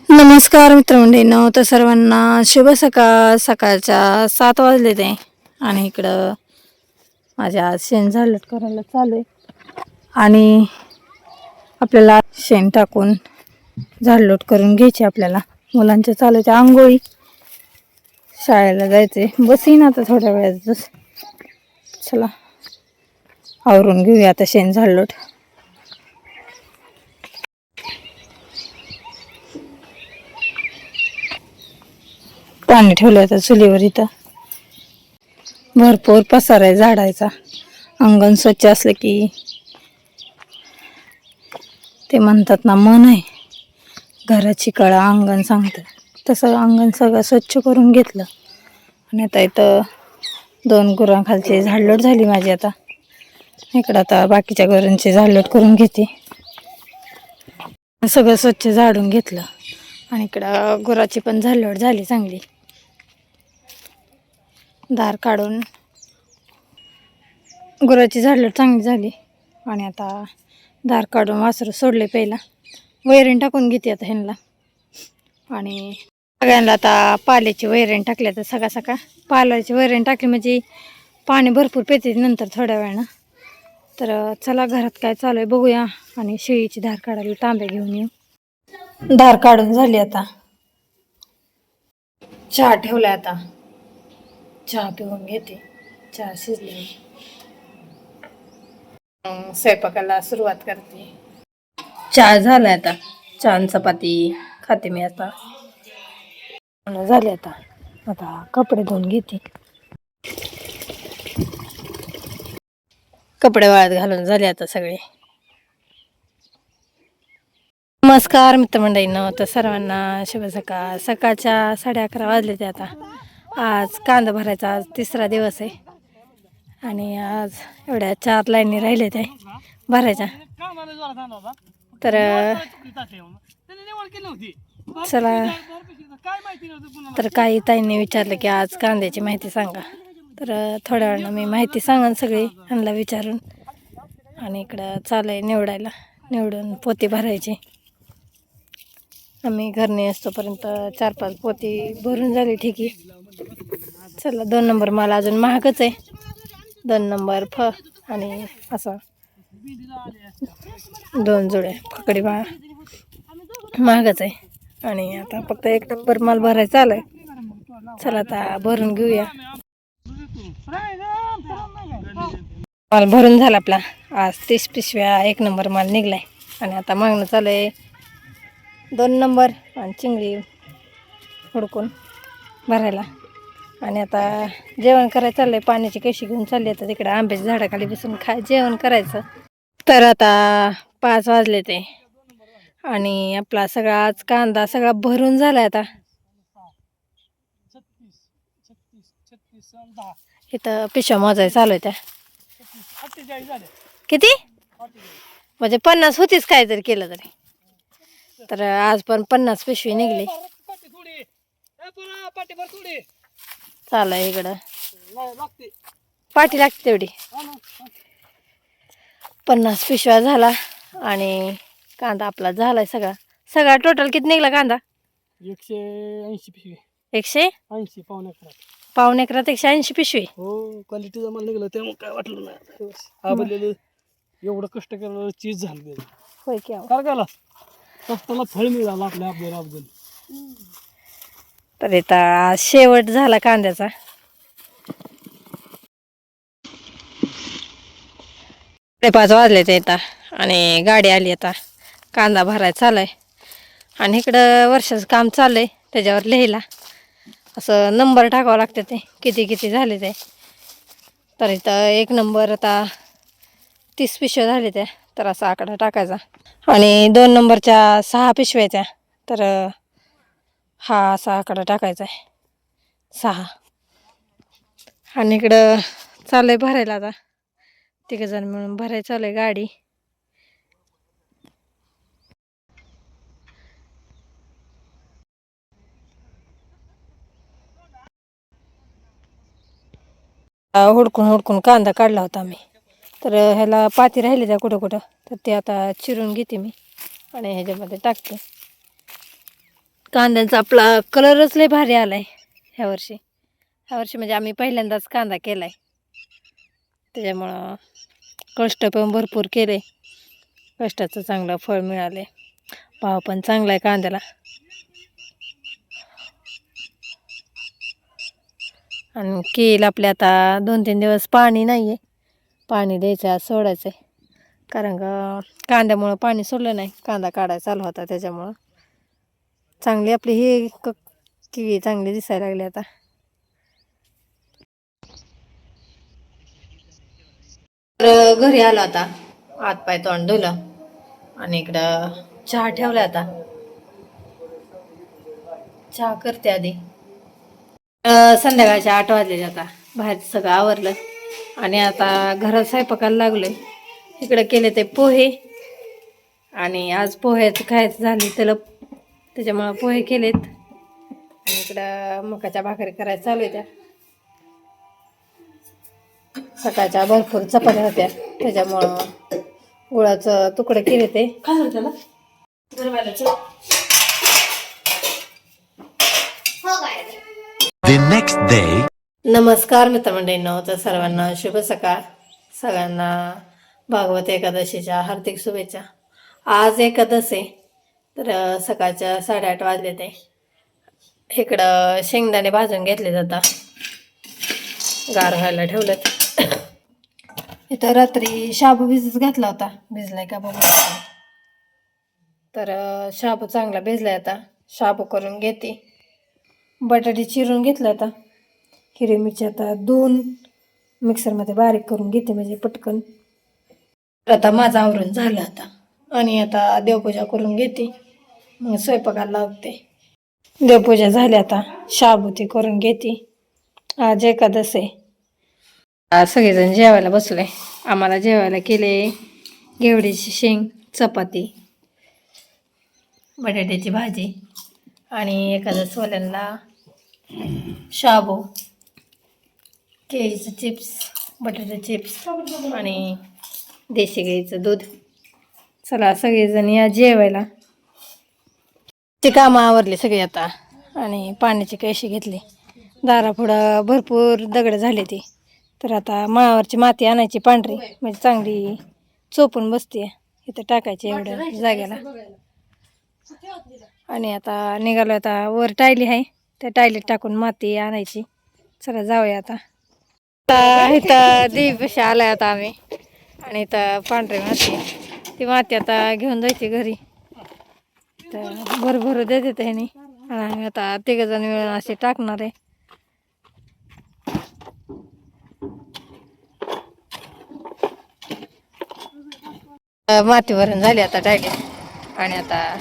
नमस्कार मित्रमंडळींनो, तर सर्वांना शुभ सकाळ. सकाळच्या 7 वाजले ते आणि इकडं माझ्या आज शेण झाडलोट करायला चालू आहे आणि आपल्याला शेण टाकून झाडलोट करून घ्यायची. आपल्याला मुलांच्या चालूच्या आंघोळी, शाळेला जायचे, बस येईन आता थोड्या वेळातच. चला आवरून घेऊया आता शेण झाडलोट. पाणी ठेवलं होतं चुलीवर. इथं भरपूर पसार आहे झाडायचा. अंगण स्वच्छ असलं की ते म्हणतात ना, मन आहे घराची कळा अंगण सांगतं. तसं अंगण सगळं स्वच्छ करून घेतलं आणि आता इथं 2 गुरांखालची झाडलोट झाली माझी. आता इकडं आता बाकीच्या गुरांची झाडलोट करून घेते. सगळं स्वच्छ झाडून घेतलं आणि इकडं गुराची पण झाडलोट झाली चांगली. धार काढून गुराची झाडलोट चांगली झाली आणि आता धार काढून वासरू सोडले. पहिला वैरण टाकून घेते आता ह्यांना. आणि सगळ्यांना आता पाल्याची वैरण टाकली. तर सकाळ सकाळ पाल्याची वैरण टाकली म्हणजे पाणी भरपूर पिते नंतर थोड्या वेळानं. तर चला घरात काय चालू आहे बघूया आणि शेळीची धार काढायला तांबे घेऊन येऊ. धार काढून झाली आता. चहा ठेवलाय आता, चहा पिऊन घेते. चहा शिजले, स्वयंपाकाला सुरुवात करते. चहा झालाय आता, चहा चपाती खाते मी आता. झाले आता. आता कपडे धुवून घेते. कपडे वाळत घालून झाले आता सगळे. नमस्कार मित्रमंडळींनो, तर सर्वांना शुभ सकाळ. सकाळच्या 11:30 वाजले ते आता. आज कांदा भरायचा आज 3रा दिवस आहे आणि आज एवढ्या 4 लाईनी राहिले ते भरायच्या. तर चला, तर काही ताईंनी विचारलं की आज कांद्याची माहिती सांगा. तर थोड्या वेळानं मी माहिती सांगन सगळी ह्यांना विचारून. आणि इकडं चालू आहे निवडायला, निवडून पोती भरायची. आम्ही घरने असतोपर्यंत 4-5 पोती भरून झाली. ठीक आहे, चला 2 नंबर माल अजून महागच आहे. 2 नंबर आणि असा 2 जोड्या फकडी महागच आहे. आणि आता फक्त 1 नंबर माल भरायचा आलाय. चला आता भरून घेऊया. माल भरून झाला आपला. आज 30 पिशव्या 1 नंबर माल निघलाय. आणि आता मागणं चालू आहे 2 नंबर आणि चिंगळी हुडकून भरायला. आणि आता जेवण करायचं चाललंय. पाण्याची कशी घेऊन चालली आता तिकडे आंब्याच्या झाडाखाली बसून जेवण करायचं. तर आता 5 वाजले ते आणि आपला सगळा आज कांदा सगळा भरून झालाय. आता इथं पिशव्या मोजायला चालू आहे. त्या किती म्हणजे 50 होतीच काय जरी केलं तरी. तर आज पण 50 पिशवी निघली. चालू आहे इकडं पाठी लागते तेवढी. 50 पिशव्या झाला आणि कांदा आपला झालाय सगळा. सगळा टोटल किती निघला कांदा? 180 पिशवी. 180 पावणे एकरात 180 पिशवी. हो, क्वालिटीचा माल निघाला त्यामुळे काय वाटलं नाही. आवडलेलं एवढं कष्ट केलं चीज झालं. होय की काय केला कष्टाला फळ मिळालं आपल्याला अफजल. तर आता शेवट झाला कांद्याचा. 5:30 वाजले ते आता आणि गाडी आली. आता कांदा भरायचा चालू आहे आणि इकडं वर्षाचं काम चालू आहे. त्याच्यावर लिहिला असं नंबर टाकावं लागतं ते किती किती झाले ते. तर इथं 1 नंबर आता 30 पिशव्या झाले त्या. तर असा आकडा टाकायचा. आणि 2 नंबरच्या 6 पिशव्या त्या. तर हा असा आकडा टाकायचा आहे 6. आणि इकडं चालू आहे भरायला. आता 3 जण मिळून भरायला चालू आहे गाडी. हुडकून हुडकून कांदा काढला होता मी. तर ह्याला पाती राहिली त्या कुठं कुठं. तर ते आता चिरून घेते मी आणि ह्याच्यामध्ये टाकते. कांद्यांचा आपला कलरच लय भारी आलाय ह्या वर्षी म्हणजे आम्ही पहिल्यांदाच कांदा केलाय, त्याच्यामुळं कष्ट पण भरपूर केले, कष्टाचं चांगलं फळ मिळाले, भाव पण चांगला आहे कांद्याला. आणि केल आपले आता 2-3 दिवस पाणी नाही आहे, पाणी द्यायचं आज सोडायचं आहे, कारण का कांद्यामुळं पाणी सोडलं नाही, कांदा काढायला चालू होता त्याच्यामुळं. चांगली आपली ही केळी चांगली दिसायला लागली आता. तर घरी आलो आता, हात पाय तोंड धुलं आणि इकडं चहा ठेवला आता, चहा करते आधी. संध्याकाळच्या 8 वाजले आता, बाहेर सगळं आवरलं आणि आता घरात स्वयंपाकाला लागलोय. इकडे केले ते पोहे आणि आज पोह्याचं खायचं झाले त्याला, त्याच्यामुळं पोहे केलेत. आणि इकडं मकाच्या भाकरी करायला चालू आहे त्या. सकाळच्या भरपूर चपात्या होत्या त्याच्यामुळं गुळाचं तुकडे केले ते. त्याला The next day. नमस्कार मित्रमंडळींनो, तर सर्वांना शुभ सकाळ. सगळ्यांना भागवत एकादशीच्या हार्दिक शुभेच्छा. आज एकादश आहे, तर सकाळच्या 8:30 वाजले ते. इकडं शेंगदाणे भाजून घेतले जातात, गार व्हायला ठेवलेत. इथं रात्री शाबू भिजत घातला होता, भिजलाय का बघू. तर शाबू चांगला भिजलाय, आता शाबू करून घेते. बटाटे चिरून घेतलं आता, हिरवी मिरची आता 2 मिक्सरमध्ये बारीक करून घेते म्हणजे पटकन. आता माझं आवरून झालं आता, आणि आता देवपूजा करून घेते, मग स्वयंपाकाला लावते. देवपूजा झाली आता, शाबू ती करून घेते. आज एकादश आहे. आज सगळेजण जेवायला बसले. आम्हाला जेवायला केले घेवडीची शेंग, चपाती, बटाट्याची भाजी आणि एकादशवाल्यांना शाबू, केळीचं चिप्स, बटाटे चिप्स आणि देशी गाईचं दूध. चला सगळेजण या जेवायला. ते कामं आवरली सगळी आता, आणि पाण्याची कळशी घेतली. दारापुढं भरपूर दगड झाले ती, तर आता माळावरची माती आणायची पांढरी, म्हणजे चांगली चोपून बसते. इथं टाकायची एवढ्या जागेला. आणि आता निघालो, आता वर टायली आहे, त्या टायलीत टाकून माती आणायची. चला जाऊया आता. इथं देवीपाशी आलाय आता आम्ही, आणि इथं पांढरी माती, ती माती आता घेऊन जायची घरी. तर भरभर देते ह्यानी, आणि आम्ही आता 3 जण मिळून असे टाकणार आहे. माती भरून झाली आता टायली, आणि आता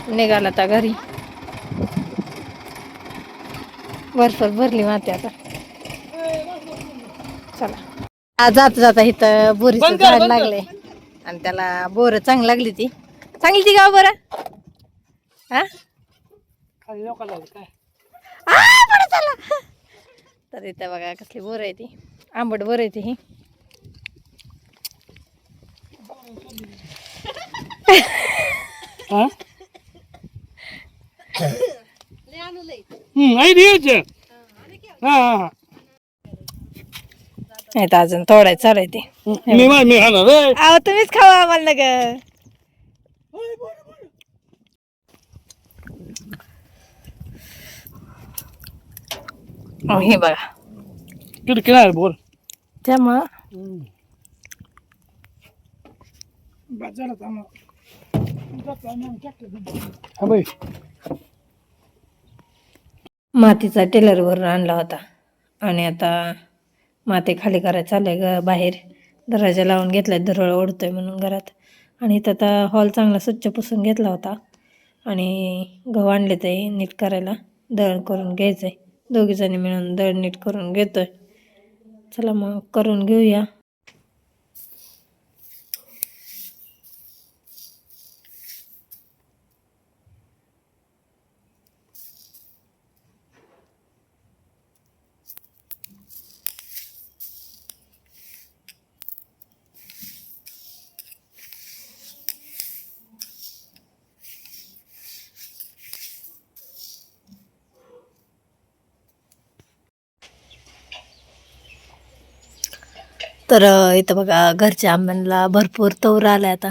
निघाला आता घरी. भरपूर भरली माती आता. चला जाता जाता इथं बोरीचं झाड लागले, आणि त्याला बोर चांगली लागली ती गाव बरं. हा तर इथं बघा कसली बोर आहे ती, आंबट बोर आहे ती ही. नाही तर अजून तोडाय चालू आहे ते. अहो तुम्हीच खावा आम्हाला ना ग. हे बघा बोल त्यामुळं मातीचा टेलरवरून आणला होता, आणि आता माती खाली करायला चाललंय ग. बाहेर दरवाजा लावून घेतलाय, दरवळ ओढतोय म्हणून घरात. आणि इथं आता हॉल चांगला स्वच्छ पुसून घेतला होता, आणि गहू आणले ते नीट करायला, दळण करून घ्यायचंय. 2 जणी मिळून दळण नीट करून घेतोय. चला मग करून घेऊया. तर इथं बघा घरच्या आंब्यांना भरपूर तोर आलाय आता.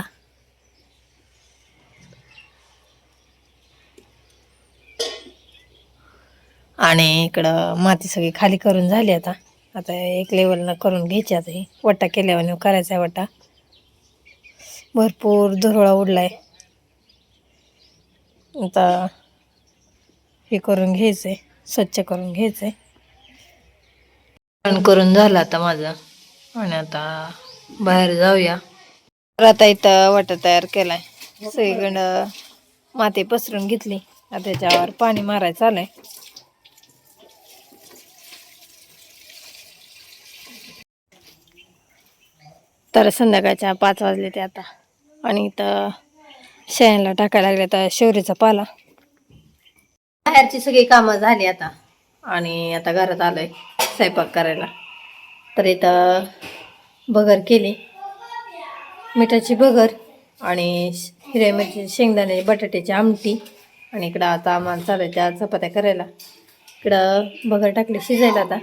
आणि इकडं माती सगळी खाली करून झाली आता. आता एक लेवलनं करून घ्यायची. आता ही वट्टा केल्यावर करायचा आहे वट्टा. भरपूर धुरळा उडलाय. आता हे करून घ्यायचंय, स्वच्छ करून घ्यायचंय. करून झालं आता माझं. आणि आता बाहेर जाऊया. तर आता इथं वाटा तयार केलाय. सगळीकडं माती पसरून घेतली. आता त्याच्यावर पाणी मारायचं आलंय. तर संध्याकाळच्या 5 वाजले ते आता. आणि इथं शेणाला टाकायला लागले तर शेवरीचा पाला. बाहेरची सगळी कामं झाली आता. आणि आता घरात आलोय स्वयंपाक करायला. तर इथं भगर केली, मिठाची भगर आणि हिरव्या मिरची, शेंगदाणे, बटाट्याची आमटी. आणि इकडं आता आम्हाला चालू आहे त्या चपात्या करायला. इकडं भगर टाकली शिजायला आता.